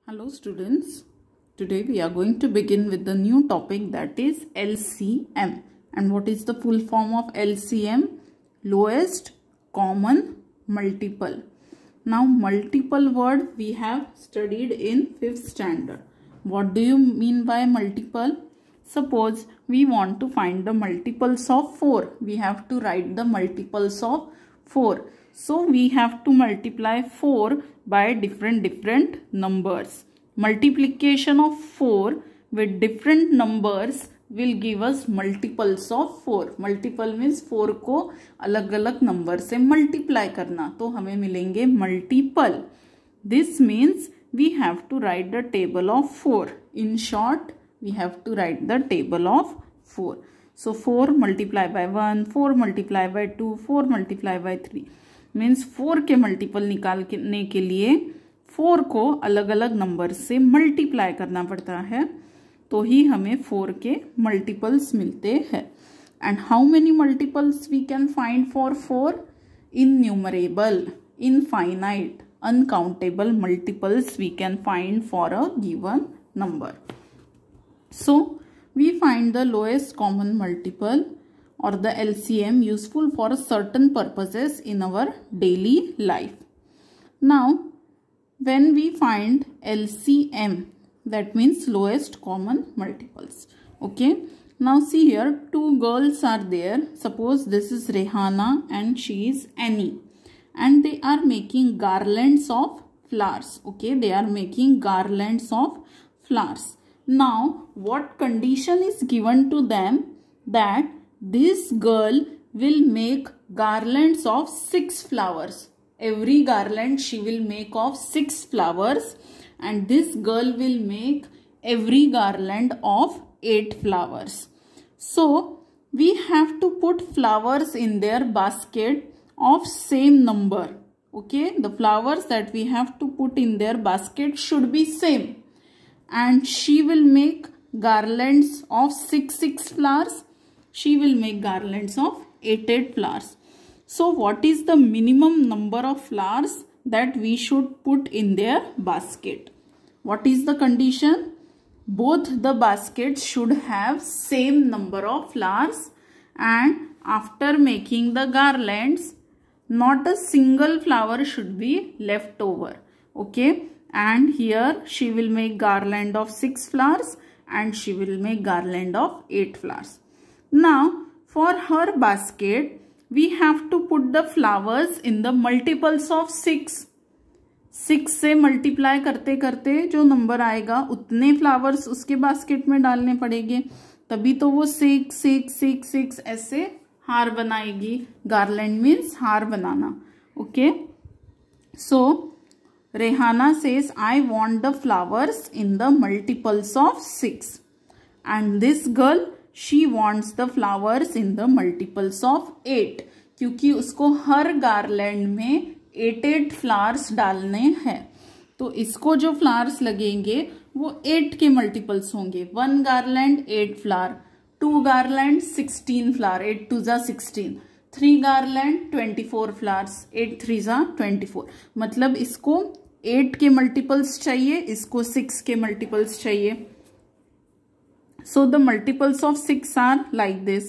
Hello students, today we are going to begin with the new topic, that is LCM. And what is the full form of LCM? Lowest common multiple. Now multiple word we have studied in 5th standard. What do you mean by multiple? Suppose we want to find the multiples of 4. We have to write the multiples of 4. So we have to multiply 4 by different numbers. Multiplication of 4 with different numbers will give us multiples of 4. Multiple means 4 को अलग अलग number से multiply करना, तो हमें मिलेंगे multiple. This means we have to write the table of 4. In short, we have to write the table of 4. So 4 multiplied by 1, 4 multiplied by 2, 4 multiplied by 3. Means 4 के multiple निकालने के लिए 4 को अलग अलग नंबर से मल्टीप्लाई करना पड़ता है, तो ही हमें 4 के मल्टीपल्स मिलते हैं. And how many multiples we can find for 4? Innumerable, infinite, uncountable multiples we can find for a given number. So we find the lowest common multiple or the LCM useful for certain purposes in our daily life. Now, when we find LCM, that means lowest common multiples. Okay. Now see here, two girls are there. Suppose this is Rehana and she is Annie. And they are making garlands of flowers. Okay. They are making garlands of flowers. Now, what condition is given to them? That this girl will make garlands of 6 flowers. Every garland she will make of 6 flowers, and this girl will make every garland of 8 flowers. So we have to put flowers in their basket of same number. Okay, the flowers that we have to put in their basket should be same. And she will make garlands of 6 flowers. She will make garlands of 8 flowers. So what is the minimum number of flowers that we should put in their basket? What is the condition? Both the baskets should have same number of flowers, and after making the garlands, not a single flower should be left over. Okay, and here she will make garland of 6 flowers and she will make garland of 8 flowers. Now, for her basket, we have to put the flowers in the multiples of 6. 6 से multiply करते करते जो number आएगा उतने flowers उसके basket में डालने पड़ेंगे, तभी तो वो 6 6 6 6 ऐसे हार बनाएगी. गार्लैंड मीन्स हार बनाना. Okay, so Rehana says I want the flowers in the multiples of 6, and this girl she wants the flowers in the multiples of 8, क्योंकि उसको हर गार्लैंड में 8 फ्लावर्स डालने हैं. तो इसको जो फ्लावर्स लगेंगे वो 8 के मल्टीपल्स होंगे. 1 गार्लैंड 8 फ्लावर, 2 गार्लैंड 16 फ्लावर, 8 2 जा 16, 3 गार्लैंड 24 फ्लावर्स, 8 3 जा 24. मतलब इसको 8 के मल्टीपल्स चाहिए, इसको 6 के मल्टीपल्स चाहिए. So the multiples of 6 are like this.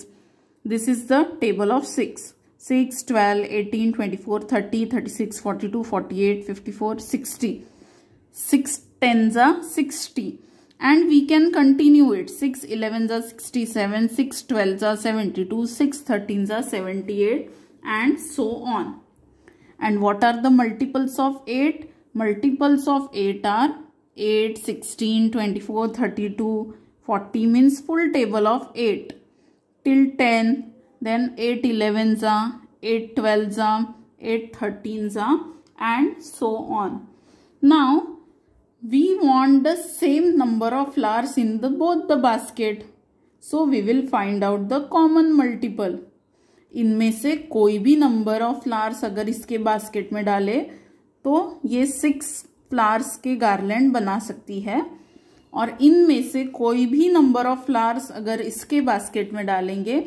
This is the table of 6. 6, 12, 18, 24, 30, 36, 42, 48, 54, 60. 6 10s are 60. And we can continue it. 6 11s are 67, 6 12s are 72, 6 13s are 78, and so on. And what are the multiples of 8? Multiples of 8 are 8, 16, 24, 32, 40 means full table of 8 till 10, then 8 11s are, 8 12s are, 8 13s are, and so on. Now we want the same number of flowers in the both the basket, so we will find out the common multiple. इनमें से कोई भी number of flowers अगर इसके basket में डाले तो ये 6 फ्लावर्स के गार्लैंड बना सकती है, और इनमें से कोई भी नंबर ऑफ फ्लावर्स अगर इसके बास्केट में डालेंगे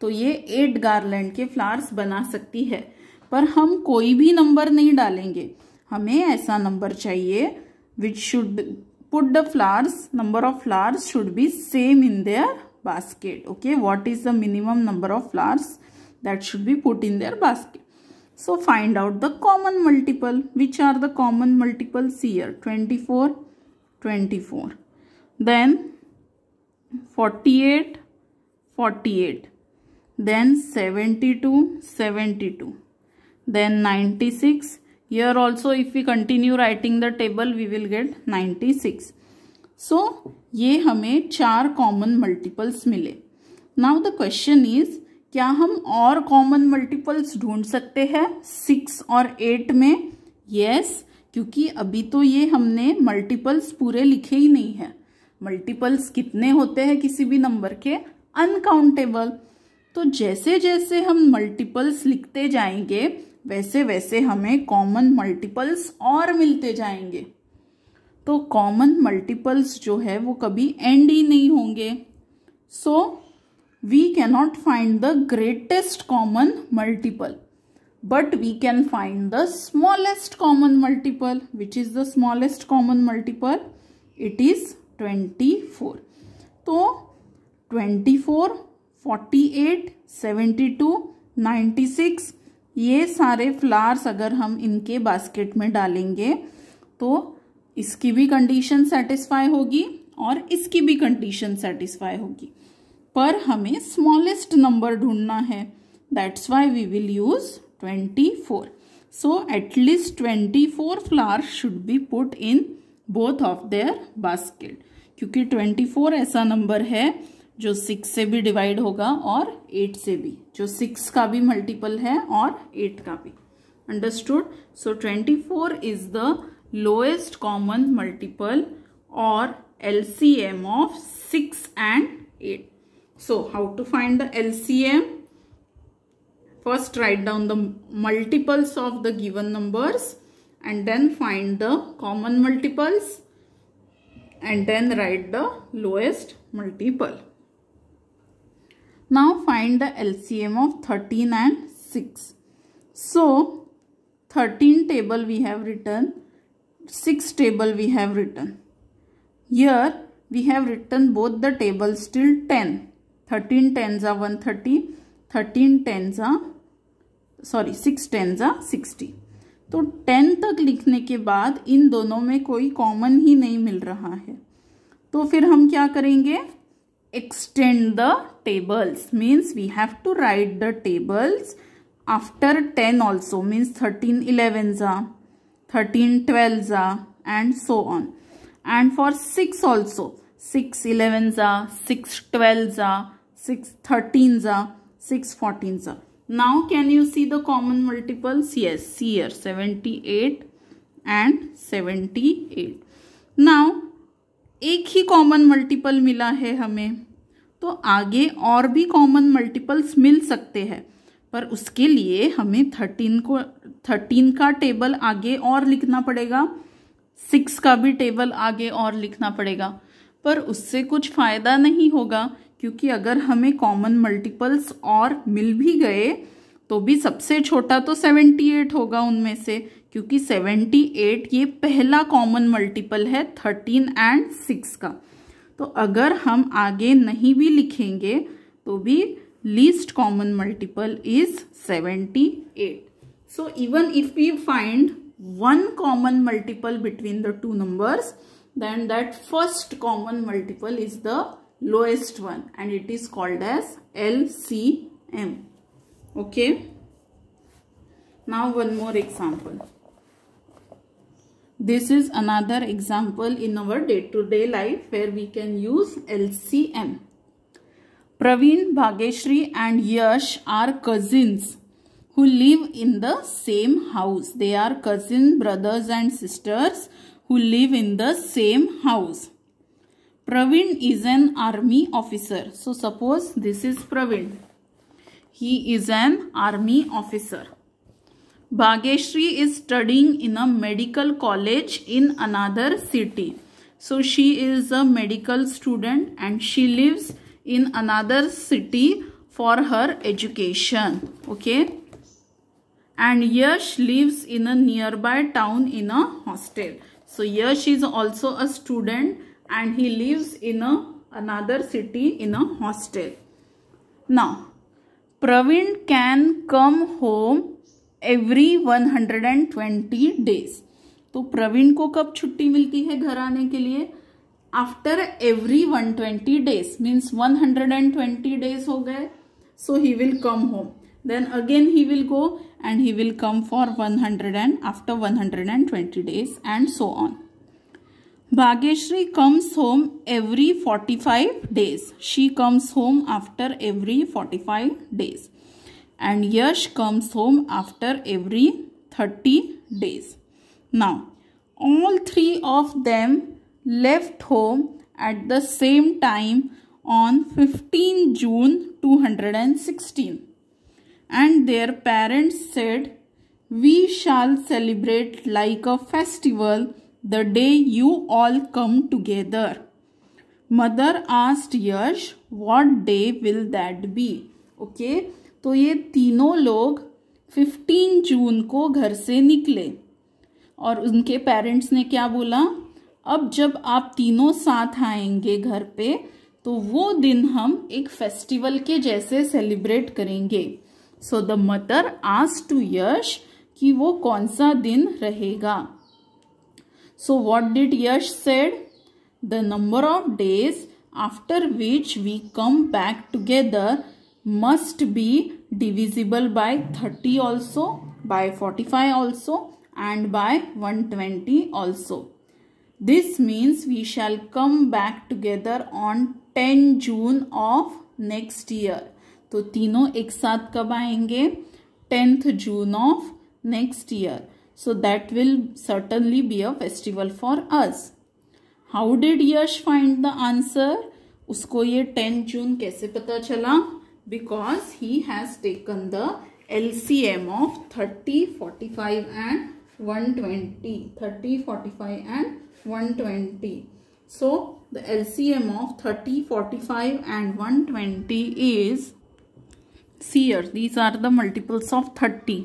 तो ये 8 गार्लैंड के फ्लावर्स बना सकती है. पर हम कोई भी नंबर नहीं डालेंगे, हमें ऐसा नंबर चाहिए which should put the flowers, number of flowers should be same in their basket. Okay, what is the minimum number of flowers that should be put in their basket? So find out the common multiple. Which are the common multiples here? 24, 24. Then 48, 48. Then 72, 72. Then 96. Here also if we continue writing the table, we will get 96. So ये हमें 4 common multiples मिले. Now the question is, क्या हम और common multiples ढूंढ सकते हैं 6 और 8 में? यस, क्योंकि अभी तो ये हमने मल्टीपल्स पूरे लिखे ही नहीं है. मल्टीपल्स कितने होते हैं किसी भी नंबर के? अनकाउंटेबल. तो जैसे जैसे हम मल्टीपल्स लिखते जाएंगे वैसे वैसे हमें कॉमन मल्टीपल्स और मिलते जाएंगे. तो कॉमन मल्टीपल्स जो है वो कभी एंड ही नहीं होंगे. सो we cannot find the greatest common multiple, but we can find the smallest common multiple. Which is the smallest common multiple? It is 24. तो 24, 48, 72, 96 ये सारे फ्लावर्स अगर हम इनके बास्केट में डालेंगे तो इसकी भी कंडीशन सेटिस्फाई होगी और इसकी भी कंडीशन सेटिस्फाई होगी. पर हमें स्मॉलेस्ट नंबर ढूंढना है. That's why we will use 24. So at least 24 flowers should be put in both of their basket, क्योंकि 24 ऐसा नंबर है जो 6 से भी डिवाइड होगा और 8 से भी, जो 6 का भी मल्टीपल है और 8 का भी. Understood? So 24 is the lowest common multiple और LCM of 6 and 8. So how to find the LCM? First write down the multiples of the given numbers and then find the common multiples and then write the lowest multiple. Now find the LCM of 13 and 6. So 13 table we have written, 6 table we have written. Here we have written both the tables till 10. 13 tens are 130, 13 tens are 6 tens are 60. तो 10 तक लिखने के बाद इन दोनों में कोई common ही नहीं मिल रहा है. तो फिर हम क्या करेंगे? Extend the tables. Means we have to write the tables after 10 also. Means 13 11s are, 13 12s are and so on. And for 6 also, 6 11s are, 6 12s are, 6 13s are, 6 14s are. Now can you see the common multiples? Yes, see here 78 and 78. Now एक ही common multiple मिला है हमें, तो आगे और भी common multiples मिल सकते हैं, पर उसके लिए हमें 13 का टेबल आगे और लिखना पड़ेगा, 6 का भी टेबल आगे और लिखना पड़ेगा. पर उससे कुछ फायदा नहीं होगा, क्योंकि अगर हमें कॉमन मल्टीपल्स और मिल भी गए तो भी सबसे छोटा तो 78 होगा उनमें से, क्योंकि 78 ये पहला कॉमन मल्टीपल है 13 एंड 6 का. तो अगर हम आगे नहीं भी लिखेंगे तो भी least common multiple is 78. So even if we find one common multiple between the two numbers, then that first common multiple is the lowest one and it is called as LCM. Okay, now one more example. This is another example in our day-to-day life where we can use LCM. Praveen, Bhageshri and Yash are cousins who live in the same house. They are cousin brothers and sisters who live in the same house. Praveen is an army officer. So suppose this is Praveen. He is an army officer. Bhageshri is studying in a medical college in another city. So she is a medical student and she lives in another city for her education. Okay. And Yash lives in a nearby town in a hostel. So Yash is also a student and he lives in another city in a hostel. Now, Praveen can come home every 120 days. तो प्रवीण को कब छुट्टी मिलती है घर आने के लिए? After every 120 days, means 120 days हो गए. So he will come home, then again he will go and he will come for 100 and after 120 days and so on. Bhagyashree comes home every 45 days. She comes home after every 45 days. And Yash comes home after every 30 days. Now, all three of them left home at the same time on 15 June 2016. And their parents said, "We shall celebrate like a festival the day you all come together." Mother asked Yash, "What day will that be?" Okay, तो ये तीनों लोग 15 जून को घर से निकले और उनके पेरेंट्स ने क्या बोला, अब जब आप तीनों साथ आएंगे घर पे तो वो दिन हम एक फेस्टिवल के जैसे सेलिब्रेट करेंगे. So the mother asked to Yash कि वो कौन सा दिन रहेगा. So what did Yash said? The number of days after which we come back together must be divisible by 30 also, by 45 also, and by 120 also. This means we shall come back together on 10 June of next year. तो तीनों एक साथ कब आएंगे? 10th June of next year. So that will certainly be a festival for us. How did Yash find the answer? उसको ये 10 June कैसे पता चला? Because he has taken the LCM of 30, 45 and 120. 30, 45 and 120. So the LCM of 30, 45 and 120 is, see here, these are the multiples of 30.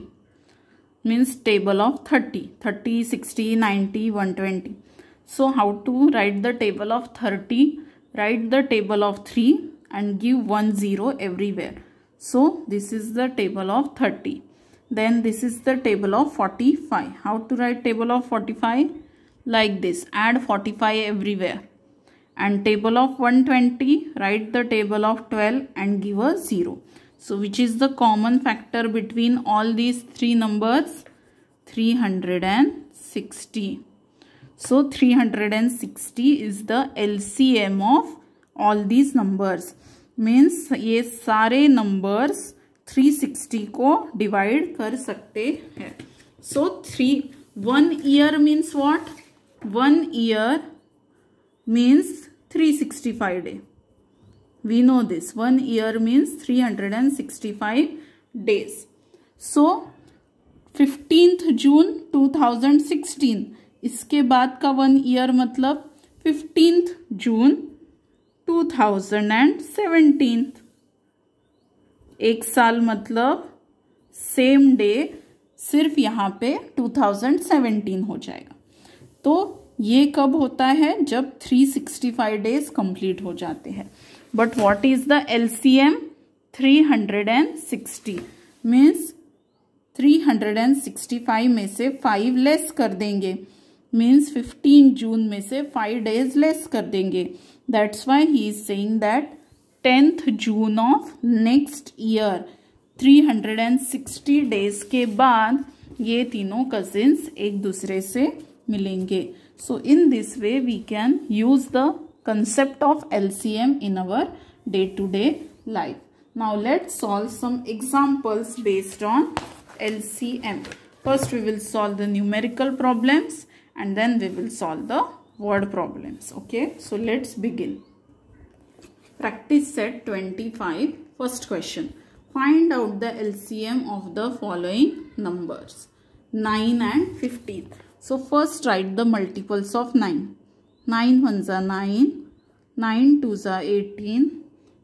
Means table of 30. 30, 60, 90, 120. So how to write the table of 30? Write the table of 3. And give 1 0 everywhere. So this is the table of 30. Then this is the table of 45. How to write table of 45? Like this. Add 45 everywhere. And table of 120. Write the table of 12 and give a 0. So which is the common factor between all these three numbers? 360. So 360 is the LCM of all these numbers. Means ये सारे numbers 360 को divide कर सकते हैं. So 1 year means what? 1 year means 365 day. We know this. 1 year means 365 days. So 15th June 2016. इसके बाद का 1 year मतलब 15th June 2017. एक साल मतलब सेम डे, सिर्फ यहाँ पे 2017 हो जाएगा. तो ये कब होता है? जब 365 डेज कंप्लीट हो जाते हैं. But what is the LCM? 360. Means 365 में से 5 लेस कर देंगे. मीन्स 15 जून में से 5 डेज लेस कर देंगे. That's why he is saying that 10th June of next year, 360 days के बाद ये तीनों cousins एक दूसरे से मिलेंगे. So in this way we can use the concept of LCM in our day-to-day life. Now let's solve some examples based on LCM. First we will solve the numerical problems and then we will solve the word problems. Okay, so let's begin. Practice set 25. First question. Find out the LCM of the following numbers. 9 and 15. So first write the multiples of 9. 9 ones are 9. 9 twos are 18.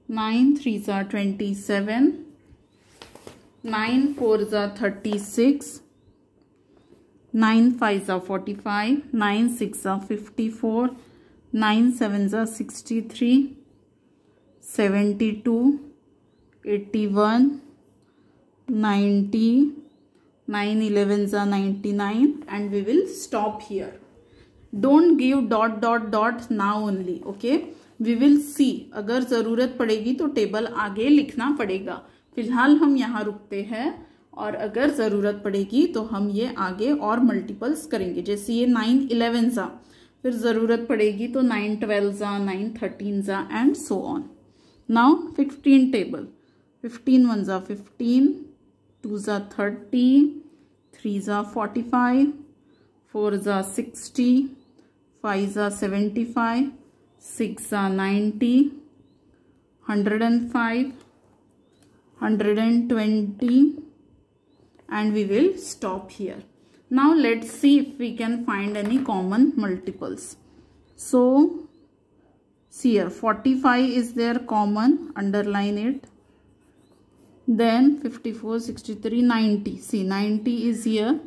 9 threes are 27. 9 fours are 36. 9 5s are 45, 9 6 are 54, 9 7s are 63, 72, 81, 90, 9 11s are 99, and we will stop here. Don't give dot dot dot now only, okay? We will see. अगर ज़रूरत पड़ेगी तो table आगे लिखना पड़ेगा. फिलहाल हम यहाँ रुकते हैं, और अगर ज़रूरत पड़ेगी तो हम ये आगे और मल्टीपल्स करेंगे. जैसे ये 9 11s आ, फिर ज़रूरत पड़ेगी तो 9 12s are, 9 13s are, and so on. Now 15 table. 15 1s are 15, 2s are 30, 3s are 45, 4s are 60, 5s are 75, 6 are 90, 105, 120, and we will stop here. Now let's see if we can find any common multiples. So see here, 45 is there common, underline it. Then 54, 63, 90. See, 90 is here.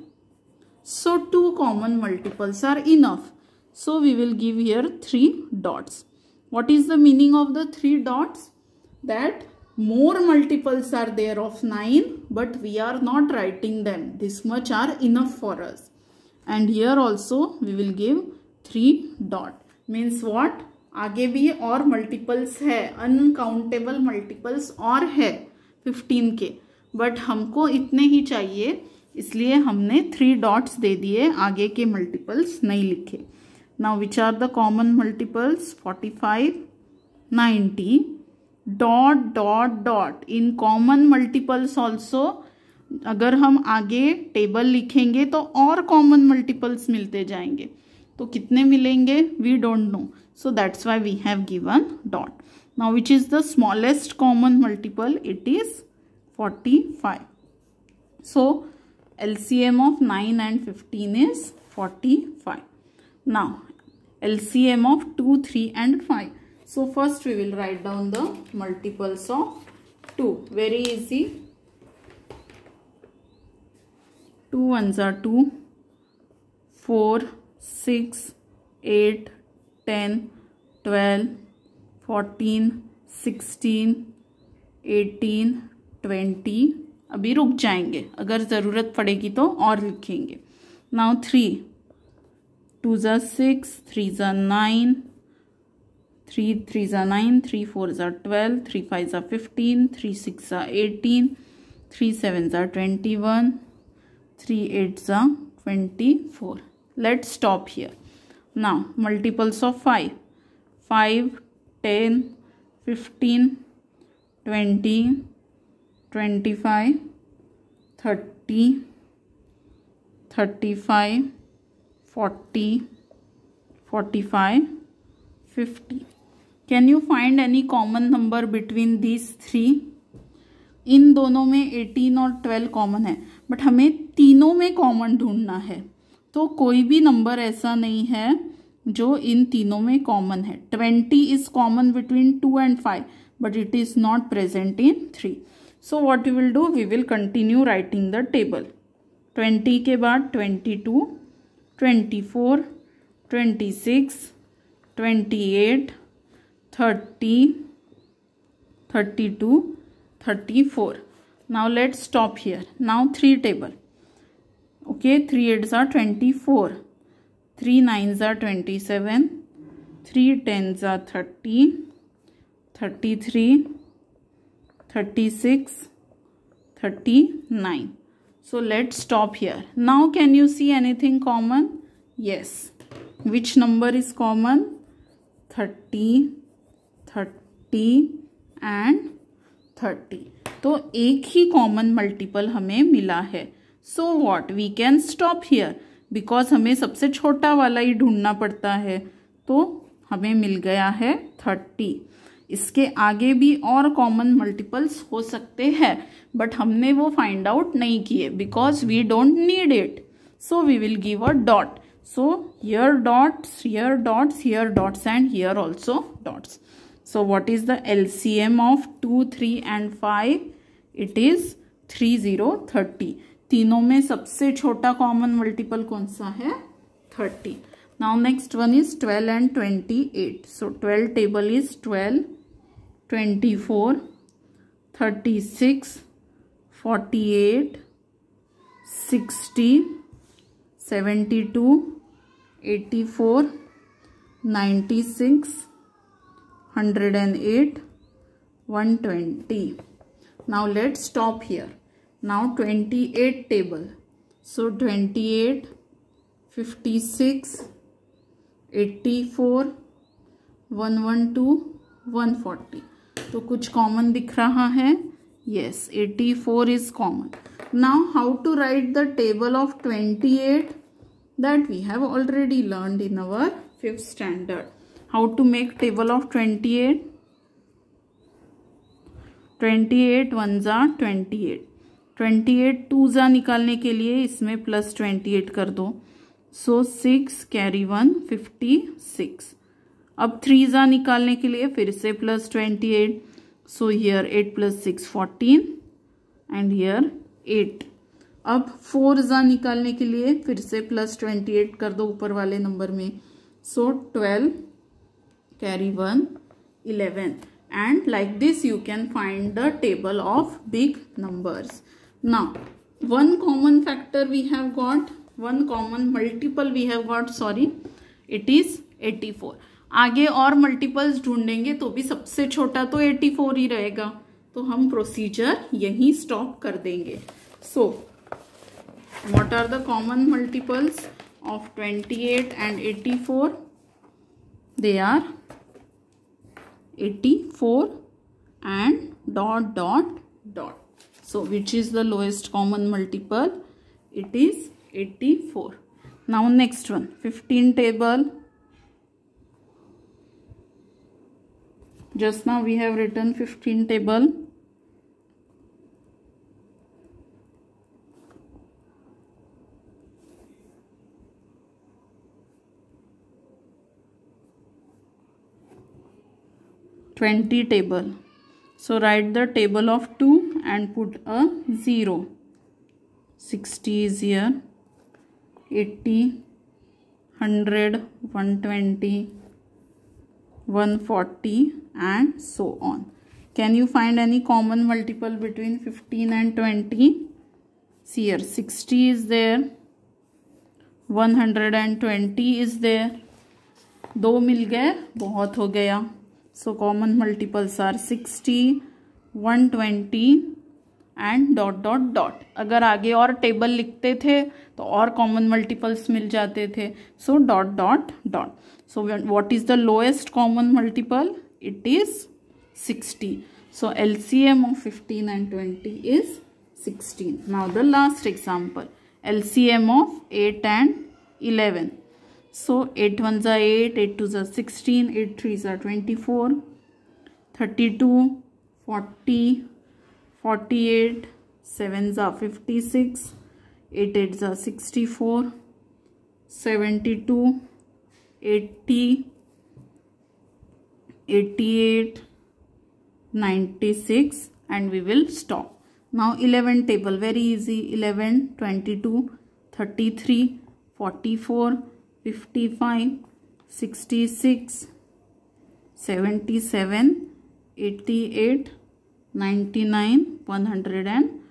So two common multiples are enough. So we will give here 3 dots. What is the meaning of the 3 dots? That more multiples are there of 9, but we are not writing them. This much are enough for us. And here also we will give 3 dot. Means what? आगे भी और multiples है, uncountable multiples और है 15 के, but हमको इतने ही चाहिए, इसलिए हमने 3 डॉट्स दे दिए, आगे के मल्टीपल्स नहीं लिखे. Now which are the common multiples? 45, 90, dot dot dot. In common multiples also अगर हम आगे टेबल लिखेंगे तो और कॉमन मल्टीपल्स मिलते जाएंगे. तो कितने मिलेंगे? We don't know, so that's why we have given dot. Now which is the smallest common multiple? It is 45. So LCM of 9 and 15 is 45. Now LCM of 2, 3 and 5. So first we will write down the multiples of 2. Very easy. 2 1s are 2, 4, 6, 8, 10, 12, 14, 16, 18, 20. अभी रुक जाएंगे, अगर ज़रूरत पड़ेगी तो और लिखेंगे. Now 3, 2s are 6, 3s are 9, 3 3s are 9, 3 4s are 12, 3 5s are 15, 3 6s are 18, 3 7s are 21, 3 8s are 24. Let's stop here. Now multiples of 5. 5, 10, 15, 20, 25, 30, 35, 40, 45, 50. Can you find any common number between these 3? इन दोनों में 18 और 12 common है, but हमें तीनों में common ढूंढना है. तो कोई भी नंबर ऐसा नहीं है जो इन तीनों में कॉमन है. 20 is common between 2 and 5, but it is not present in 3. So what we will do? We will continue writing the table. 20 के बाद 22, 24, 26, 28, 30, 32, 34. Now let's stop here. Now 3 table. Okay, 3 8s are 24. 3 9s are 27, 3 10s are 30, 33, 36, 39. So let's stop here. Now can you see anything common? Yes. Which number is common? 30, 30 and 30. तो एक ही common multiple हमें मिला है. So what? We can stop here, because हमें सबसे छोटा वाला ही ढूंढना पड़ता है. तो हमें मिल गया है 30. इसके आगे भी और कॉमन मल्टीपल्स हो सकते हैं, बट हमने वो फाइंड आउट नहीं किए because we don't need it. So we will give a dot. So here dots, here dots, here dots and here also dots. So what is the LCM of 2, 3 and 5? It is 30, 30. तीनों में सबसे छोटा common multiple कौन सा है? 30. Now next one is 12 and 28. So 12 table is 12, 24, 36, 48, 60, 72, 84, 96, 108, 120. Now let's stop here. Now 28 table. So 28, 56, 84, 112, 140. तो कुछ common दिख रहा है? Yes, 84 is common. Now how to write the table of 28? That we have already learned in our 5th standard. How to make table of 28? 28 ones are 28. 28 2s निकालने के लिए इसमें plus 28 कर दो. सो 6 कैरी 1 56. अब 3s निकालने के लिए फिर से plus 28. So here 8 plus 6 14 and here 8. अब 4s निकालने के लिए फिर से प्लस 28 कर दो ऊपर वाले नंबर में. सो 12 carry 1 11. And like this you can find the table of big numbers. Now one common factor we have got, one common multiple we have got, sorry, it is 84. आगे और मल्टीपल्स ढूंढेंगे तो भी सबसे छोटा तो 84 ही रहेगा, तो हम प्रोसीजर यहीं स्टॉप कर देंगे. So what are the common multiples of 28 and 84? They are 84 and dot dot dot. So which is the lowest common multiple? It is 84. Now next one, 15 table. Just now we have written 15 table. (20) table. So write the table of 2 and put a 0. 60 is here, 80, 100, 120, 140 and so on. Can you find any common multiple between 15 and 20? See here, 60 is there, 120 is there. 2 मिल गए, बहुत हो गया. So common multiples are 60, 120 and dot dot dot. अगर आगे और table लिखते थे तो और common multiples मिल जाते थे. So dot dot dot. So what is the lowest common multiple? It is 60. So LCM of 15 and 20 is 16. Now the last example, LCM of 8 and 11. So 8 1s are 8, 8 2s are 16, 8 3s are 24, 32, 40, 48, 7s are 56, 8 8s are 64, 72, 80, 88, 96 and we will stop. Now 11 table, very easy. 11, 22, 33, 44, 55, 66, 77, 88, 99, 110.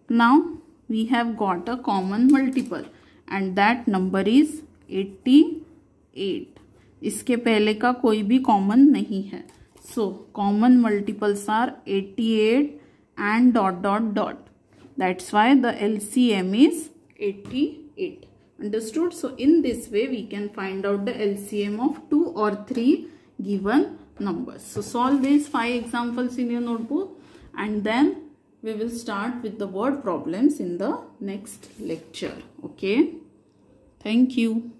Now we have got a common multiple and that number is 88. इसके पहले का कोई भी common नहीं है. So common multiples are 88 and dot dot dot. That's why the LCM is 88. Understood? So in this way we can find out the LCM of 2 or 3 given numbers. So solve these 5 examples in your notebook and then we will start with the word problems in the next lecture. Okay. Thank you.